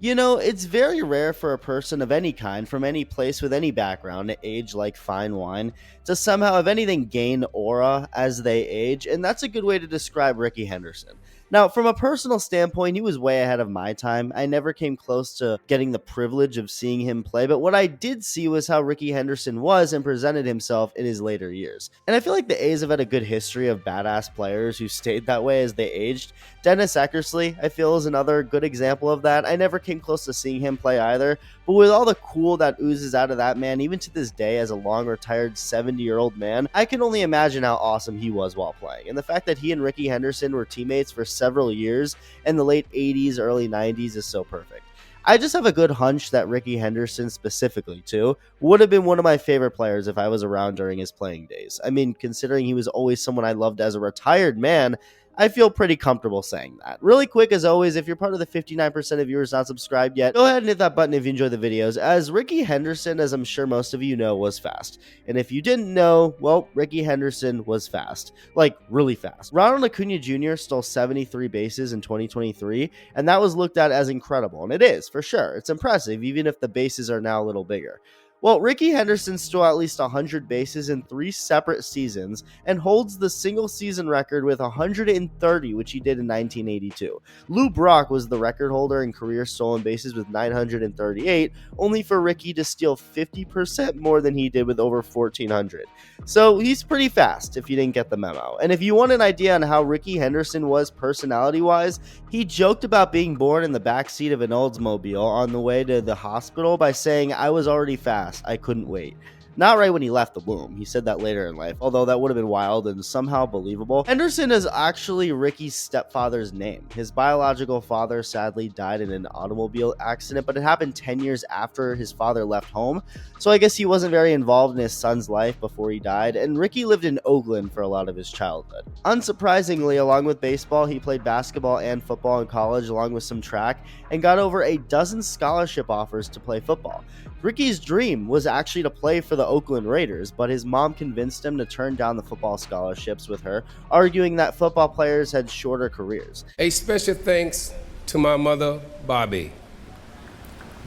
You know, it's very rare for a person of any kind, from any place with any background, to age like fine wine, to somehow, if anything, gain aura as they age, and that's a good way to describe Rickey Henderson. Now, from a personal standpoint, he was way ahead of my time. I never came close to getting the privilege of seeing him play, but what I did see was how Rickey Henderson was and presented himself in his later years. And I feel like the A's have had a good history of badass players who stayed that way as they aged. Dennis Eckersley, I feel, is another good example of that. I never came close to seeing him play either, but with all the cool that oozes out of that man, even to this day as a long retired 70-year-old man, I can only imagine how awesome he was while playing. And the fact that he and Rickey Henderson were teammates for several years in the late 80s, early 90s is so perfect. I just have a good hunch that Rickey Henderson specifically, too, would have been one of my favorite players if I was around during his playing days. I mean, considering he was always someone I loved as a retired man, I feel pretty comfortable saying that. Really quick, as always, if you're part of the 59% of viewers not subscribed yet, go ahead and hit that button if you enjoy the videos, as Rickey Henderson, as I'm sure most of you know, was fast. And if you didn't know, well, Rickey Henderson was fast. Like, really fast. Ronald Acuna Jr. stole 73 bases in 2023, and that was looked at as incredible. And it is, for sure. It's impressive, even if the bases are now a little bigger. Well, Rickey Henderson stole at least 100 bases in 3 separate seasons and holds the single-season record with 130, which he did in 1982. Lou Brock was the record holder in career stolen bases with 938, only for Rickey to steal 50% more than he did with over 1,400. So he's pretty fast, if you didn't get the memo. And if you want an idea on how Rickey Henderson was personality-wise, he joked about being born in the backseat of an Oldsmobile on the way to the hospital by saying, "I was already fast. I couldn't wait." Not right when he left the womb. He said that later in life, although that would have been wild and somehow believable. Henderson is actually Rickey's stepfather's name. His biological father sadly died in an automobile accident, but it happened 10 years after his father left home, so I guess he wasn't very involved in his son's life before he died, and Rickey lived in Oakland for a lot of his childhood. Unsurprisingly, along with baseball, he played basketball and football in college, along with some track, and got over a dozen scholarship offers to play football. Rickey's dream was actually to play for the Oakland Raiders, but his mom convinced him to turn down the football scholarships with her, arguing that football players had shorter careers. A special thanks to my mother, Bobby.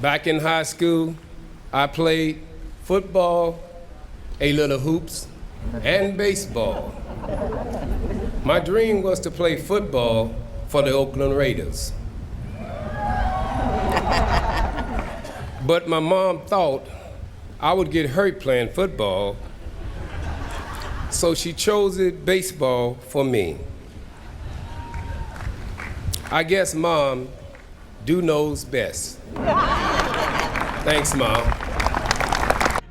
Back in high school, I played football, a little hoops, and baseball. My dream was to play football for the Oakland Raiders. But my mom thought I would get hurt playing football, so she chose baseball for me. I guess Mom knows best. Thanks, Mom.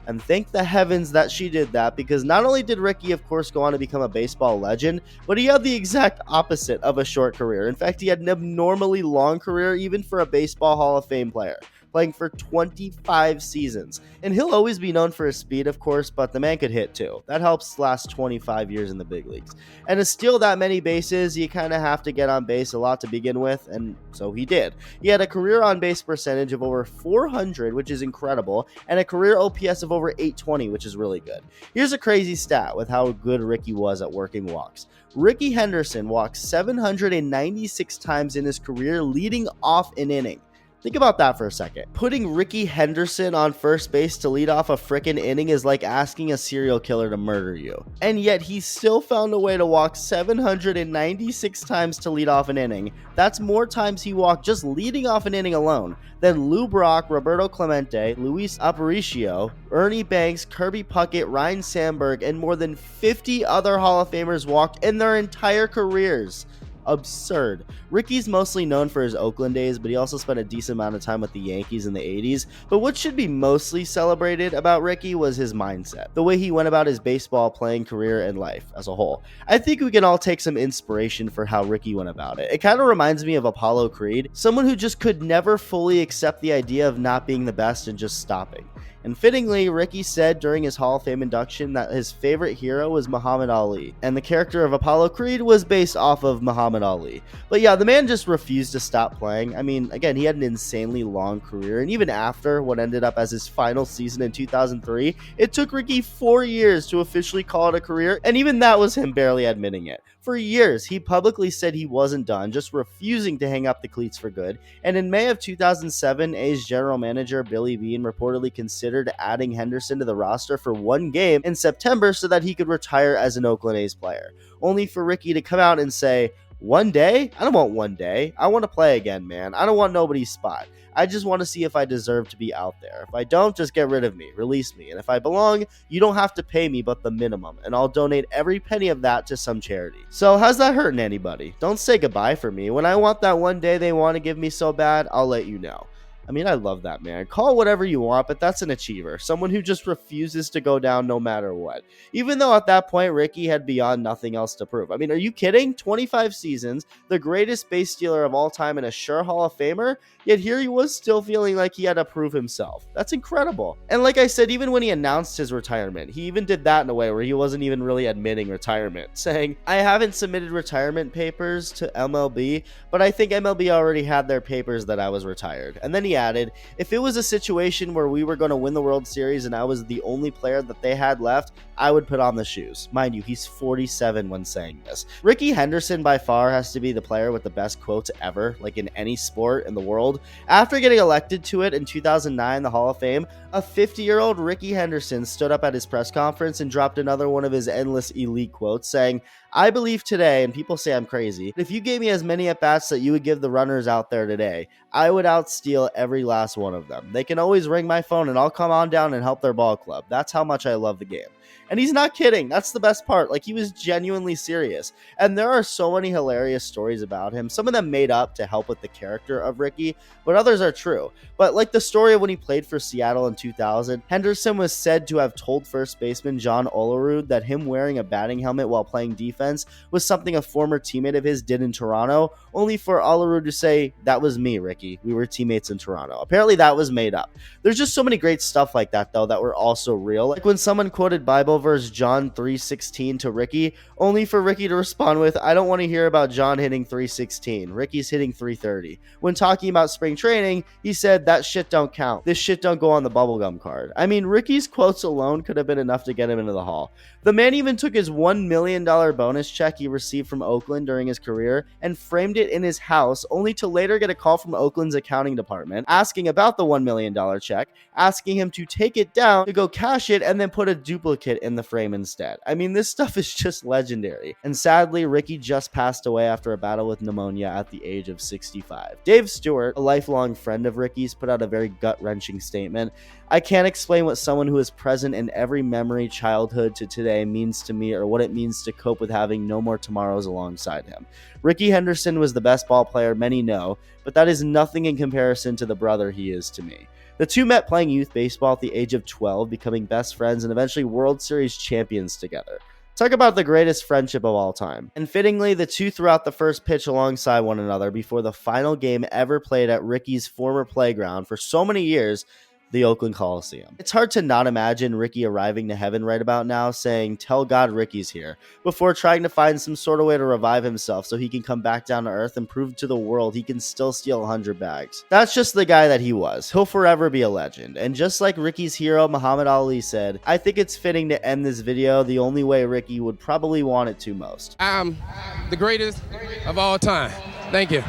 And thank the heavens that she did that, because not only did Rickey, of course, go on to become a baseball legend, but he had the exact opposite of a short career. In fact, he had an abnormally long career, even for a Baseball Hall of Fame player, playing for 25 seasons. And he'll always be known for his speed, of course, but the man could hit too. That helps last 25 years in the big leagues. And to steal that many bases, you kind of have to get on base a lot to begin with, and so he did. He had a career on base percentage of over 400, which is incredible, and a career OPS of over 820, which is really good. Here's a crazy stat with how good Rickey was at working walks. Rickey Henderson walked 796 times in his career, leading off an inning. Think about that for a second. Putting Rickey Henderson on first base to lead off a frickin' inning is like asking a serial killer to murder you. And yet he still found a way to walk 796 times to lead off an inning. That's more times he walked just leading off an inning alone than Lou Brock, Roberto Clemente, Luis Aparicio, Ernie Banks, Kirby Puckett, Ryan Sandberg, and more than 50 other Hall of Famers walked in their entire careers. Absurd. Rickey's mostly known for his Oakland days, but he also spent a decent amount of time with the Yankees in the 80s. But what should be mostly celebrated about Rickey was his mindset, the way he went about his baseball playing career and life as a whole. I think we can all take some inspiration for how Rickey went about it. It kind of reminds me of Apollo Creed, someone who just could never fully accept the idea of not being the best and just stopping. And fittingly, Rickey said during his Hall of Fame induction that his favorite hero was Muhammad Ali, and the character of Apollo Creed was based off of Muhammad Ali. But yeah, the man just refused to stop playing. I mean, again, he had an insanely long career, and even after what ended up as his final season in 2003, it took Rickey 4 years to officially call it a career, and even that was him barely admitting it. For For years, he publicly said he wasn't done, just refusing to hang up the cleats for good. And in May of 2007, A's general manager Billy Beane reportedly considered adding Henderson to the roster for one game in September so that he could retire as an Oakland A's player, only for Rickey to come out and say, "One day? I don't want one day. I want to play again, man. I don't want nobody's spot. I just want to see if I deserve to be out there. If I don't, just get rid of me, release me. And if I belong, you don't have to pay me but the minimum, and I'll donate every penny of that to some charity." So how's that hurting anybody? Don't say goodbye for me. When I want that one day they want to give me so bad, I'll let you know. I mean, I love that man. Call it whatever you want, but that's an achiever. Someone who just refuses to go down no matter what. Even though at that point, Rickey had beyond nothing else to prove. I mean, are you kidding? 25 seasons, the greatest base stealer of all time and a sure Hall of Famer, yet here he was still feeling like he had to prove himself. That's incredible. And like I said, even when he announced his retirement, he even did that in a way where he wasn't even really admitting retirement, saying, "I haven't submitted retirement papers to MLB, but I think MLB already had their papers that I was retired." And then he added, "If it was a situation where we were going to win the World Series and I was the only player that they had left, I would put on the shoes." Mind you, he's 47 when saying this. Rickey Henderson by far has to be the player with the best quotes ever, like in any sport in the world. After getting elected to it in 2009, the Hall of Fame, a 50-year-old Rickey Henderson stood up at his press conference and dropped another one of his endless elite quotes, saying, "I believe today," and people say I'm crazy, "if you gave me as many at-bats that you would give the runners out there today, I would outsteal every last one of them. They can always ring my phone and I'll come on down and help their ball club. That's how much I love the game." And he's not kidding. That's the best part. Like, he was genuinely serious. And there are so many hilarious stories about him. Some of them made up to help with the character of Rickey, but others are true. But like the story of when he played for Seattle in 2000, Henderson was said to have told first baseman John Olerud that him wearing a batting helmet while playing defense was something a former teammate of his did in Toronto, only for Olerud to say, "That was me, Rickey. We were teammates in Toronto." Apparently that was made up. There's just so many great stuff like that, though, that were also real. Like when someone quoted Bible verse John 3:16 to Rickey, only for Rickey to respond with, "I don't want to hear about John hitting 316. Rickey's hitting 330. When talking about spring training, he said, "That shit don't count. This shit don't go on the bubblegum card." I mean, Rickey's quotes alone could have been enough to get him into the Hall. The man even took his $1 million bonus check he received from Oakland during his career and framed it in his house, only to later get a call from Oakland's accounting department asking about the $1 million check, asking him to take it down to go cash it and then put a duplicate in the frame instead. I mean, this stuff is just legendary. And sadly, Rickey just passed away after a battle with pneumonia at the age of 65. Dave Stewart, a lifelong friend of Rickey's, put out a very gut-wrenching statement. "I can't explain what someone who is present in every memory, childhood to today, means to me, or what it means to cope with having no more tomorrows alongside him. Rickey Henderson was the best ball player many know, but that is nothing in comparison to the brother he is to me." The two met playing youth baseball at the age of 12, becoming best friends and eventually World Series champions together. Talk about the greatest friendship of all time. And fittingly, the two threw out the first pitch alongside one another before the final game ever played at Rickey's former playground for so many years, the Oakland Coliseum. It's hard to not imagine Rickey arriving to heaven right about now saying, "Tell God Rickey's here," before trying to find some sort of way to revive himself so he can come back down to earth and prove to the world he can still steal 100 bags. That's just the guy that he was. He'll forever be a legend. And just like Rickey's hero Muhammad Ali said, I think it's fitting to end this video the only way Rickey would probably want it to most. I'm the greatest of all time. Thank you.